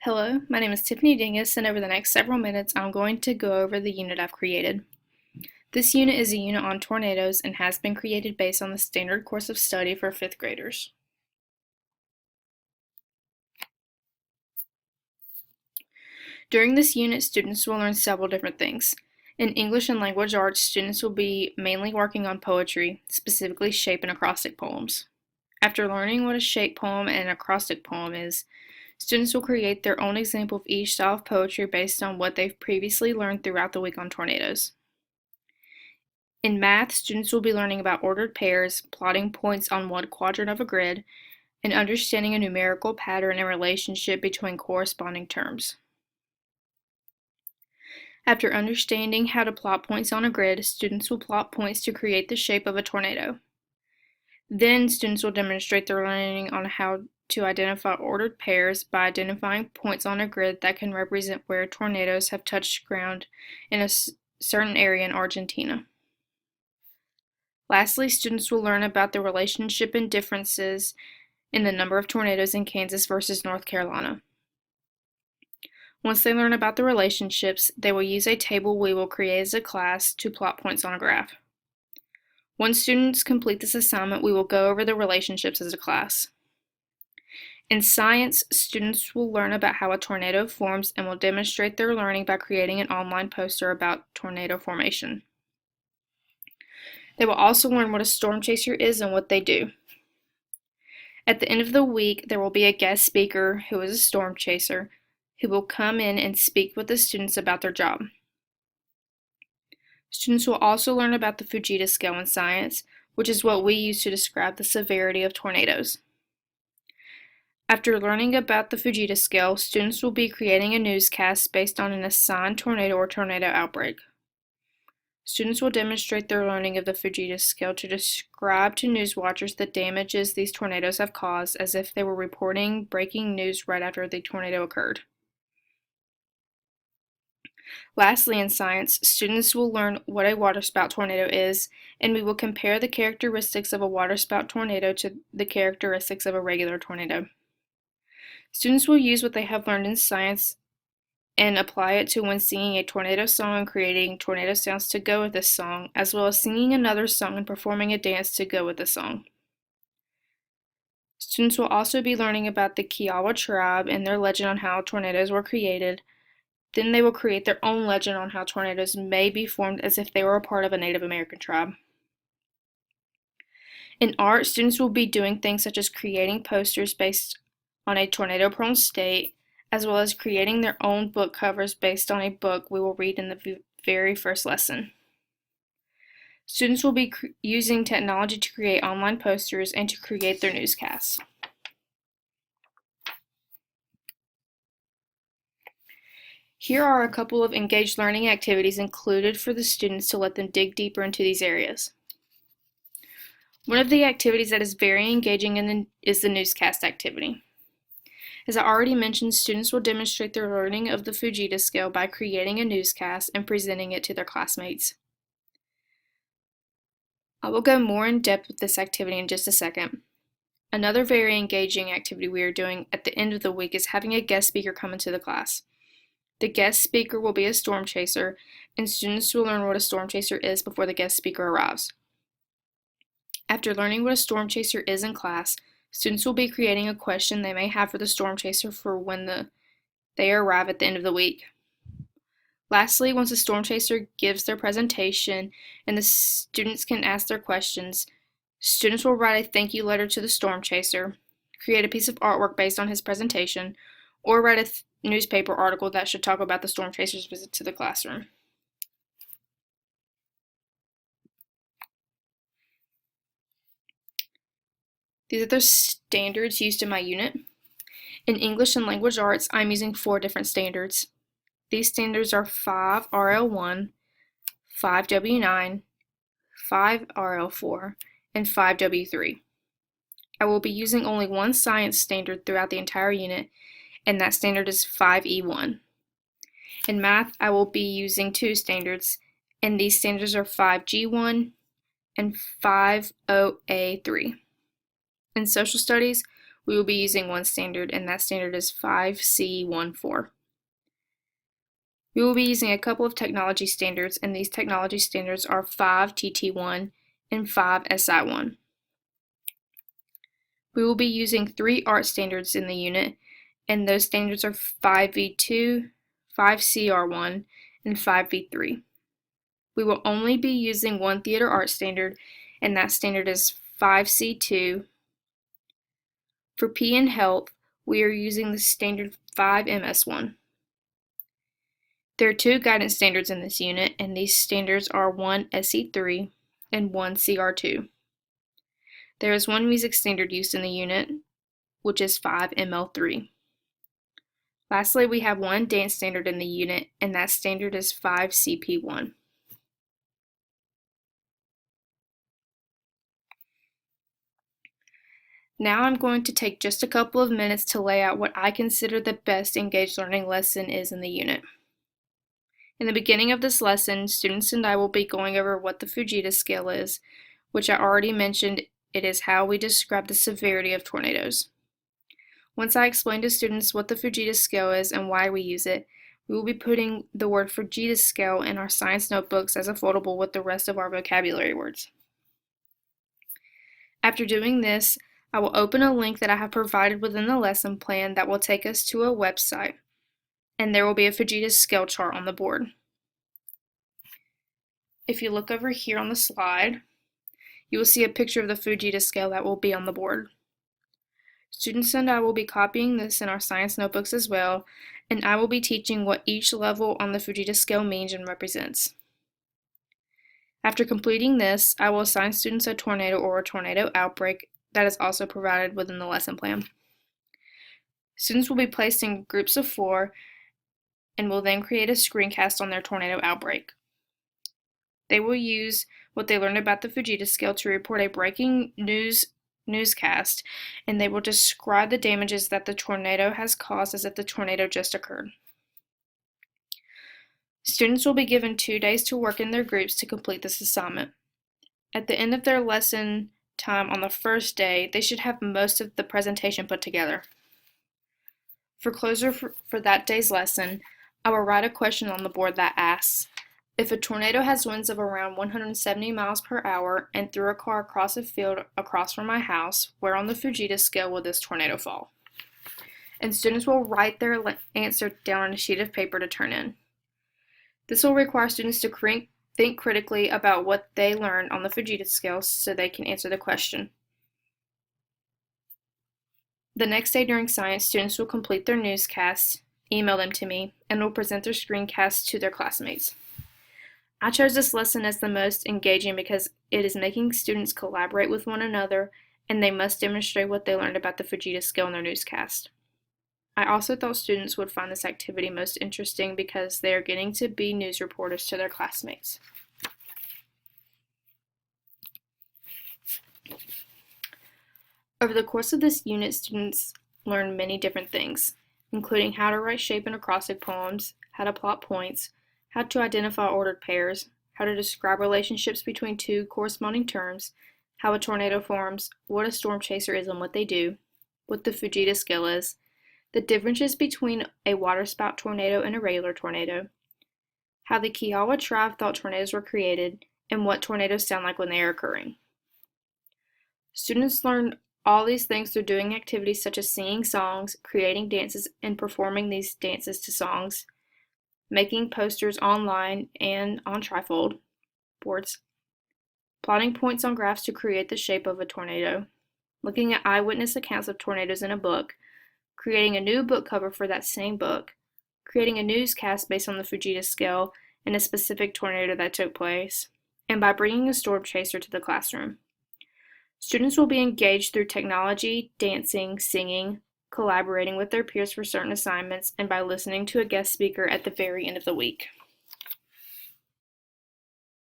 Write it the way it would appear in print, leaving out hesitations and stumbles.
Hello, my name is Tiffany Dingus, and over the next several minutes I'm going to go over the unit I've created. This unit is a unit on tornadoes and has been created based on the standard course of study for 5th graders. During this unit, students will learn several different things. In English and Language Arts, students will be mainly working on poetry, specifically shape and acrostic poems. After learning what a shape poem and an acrostic poem is, students will create their own example of each style of poetry based on what they've previously learned throughout the week on tornadoes. In math, students will be learning about ordered pairs, plotting points on one quadrant of a grid, and understanding a numerical pattern and relationship between corresponding terms. After understanding how to plot points on a grid, students will plot points to create the shape of a tornado. Then, students will demonstrate their learning on how to identify ordered pairs by identifying points on a grid that can represent where tornadoes have touched ground in a certain area in Argentina. Lastly, students will learn about the relationship and differences in the number of tornadoes in Kansas versus North Carolina. Once they learn about the relationships, they will use a table we will create as a class to plot points on a graph. Once students complete this assignment, we will go over the relationships as a class. In science, students will learn about how a tornado forms and will demonstrate their learning by creating an online poster about tornado formation. They will also learn what a storm chaser is and what they do. At the end of the week, there will be a guest speaker who is a storm chaser who will come in and speak with the students about their job. Students will also learn about the Fujita scale in science, which is what we use to describe the severity of tornadoes. After learning about the Fujita scale, students will be creating a newscast based on an assigned tornado or tornado outbreak. Students will demonstrate their learning of the Fujita scale to describe to news watchers the damages these tornadoes have caused as if they were reporting breaking news right after the tornado occurred. Lastly, in science, students will learn what a waterspout tornado is, and we will compare the characteristics of a waterspout tornado to the characteristics of a regular tornado. Students will use what they have learned in science and apply it to when singing a tornado song and creating tornado sounds to go with this song, as well as singing another song and performing a dance to go with the song. Students will also be learning about the Kiowa tribe and their legend on how tornadoes were created. Then they will create their own legend on how tornadoes may be formed as if they were a part of a Native American tribe. In art, students will be doing things such as creating posters based on a tornado-prone state, as well as creating their own book covers based on a book we will read in the very first lesson. Students will be using technology to create online posters and to create their newscasts. Here are a couple of engaged learning activities included for the students to let them dig deeper into these areas. One of the activities that is very engaging is the newscast activity. As I already mentioned, students will demonstrate their learning of the Fujita scale by creating a newscast and presenting it to their classmates. I will go more in depth with this activity in just a second. Another very engaging activity we are doing at the end of the week is having a guest speaker come into the class. The guest speaker will be a storm chaser, and students will learn what a storm chaser is before the guest speaker arrives. After learning what a storm chaser is in class, students will be creating a question they may have for the storm chaser for when they arrive at the end of the week. Lastly, once the storm chaser gives their presentation and the students can ask their questions, students will write a thank you letter to the storm chaser, create a piece of artwork based on his presentation, or write a newspaper article that should talk about the storm chaser's visit to the classroom. These are the standards used in my unit. In English and Language Arts, I'm using 4 different standards. These standards are 5RL1, 5W9, 5RL4, and 5W3. I will be using only one science standard throughout the entire unit, and that standard is 5E1. In math, I will be using 2 standards, and these standards are 5G1 and 5OA3. In social studies, we will be using one standard, and that standard is 5C14. We will be using a couple of technology standards, and these technology standards are 5TT1 and 5SI1. We will be using 3 art standards in the unit, and those standards are 5V2, 5CR1, and 5V3. We will only be using one theater art standard, and that standard is 5C2. For P and Health, we are using the standard 5MS1. There are 2 guidance standards in this unit, and these standards are 1 SE3 and 1 CR2. There is 1 music standard used in the unit, which is 5 ML3. Lastly, we have 1 dance standard in the unit, and that standard is 5 CP1. Now I'm going to take just a couple of minutes to lay out what I consider the best engaged learning lesson is in the unit. In the beginning of this lesson, students and I will be going over what the Fujita scale is, which I already mentioned. It is how we describe the severity of tornadoes. Once I explain to students what the Fujita scale is and why we use it, we will be putting the word Fujita scale in our science notebooks as a foldable with the rest of our vocabulary words. After doing this, I will open a link that I have provided within the lesson plan that will take us to a website, and there will be a Fujita scale chart on the board. If you look over here on the slide, you will see a picture of the Fujita scale that will be on the board. Students and I will be copying this in our science notebooks as well, and I will be teaching what each level on the Fujita scale means and represents. After completing this, I will assign students a tornado or a tornado outbreak that is also provided within the lesson plan. Students will be placed in groups of 4 and will then create a screencast on their tornado outbreak. They will use what they learned about the Fujita scale to report a breaking newscast, and they will describe the damages that the tornado has caused as if the tornado just occurred. Students will be given 2 days to work in their groups to complete this assignment. At the end of their lesson time on the first day, they should have most of the presentation put together. For closure for that day's lesson, I will write a question on the board that asks, if a tornado has winds of around 170 miles per hour and threw a car across a field across from my house, where on the Fujita scale will this tornado fall? And students will write their answer down on a sheet of paper to turn in. This will require students to think critically about what they learned on the Fujita scale so they can answer the question. The next day during science, students will complete their newscasts, email them to me, and will present their screencasts to their classmates. I chose this lesson as the most engaging because it is making students collaborate with one another, and they must demonstrate what they learned about the Fujita scale in their newscast. I also thought students would find this activity most interesting because they are getting to be news reporters to their classmates. Over the course of this unit, students learn many different things, including how to write shape and acrostic poems, how to plot points, how to identify ordered pairs, how to describe relationships between 2 corresponding terms, how a tornado forms, what a storm chaser is and what they do, what the Fujita scale is, the differences between a waterspout tornado and a regular tornado, how the Kiowa tribe thought tornadoes were created, and what tornadoes sound like when they are occurring. Students learn all these things through doing activities such as singing songs, creating dances, and performing these dances to songs, making posters online and on trifold boards, plotting points on graphs to create the shape of a tornado, looking at eyewitness accounts of tornadoes in a book, creating a new book cover for that same book, creating a newscast based on the Fujita scale and a specific tornado that took place, and by bringing a storm chaser to the classroom. Students will be engaged through technology, dancing, singing, collaborating with their peers for certain assignments, and by listening to a guest speaker at the very end of the week.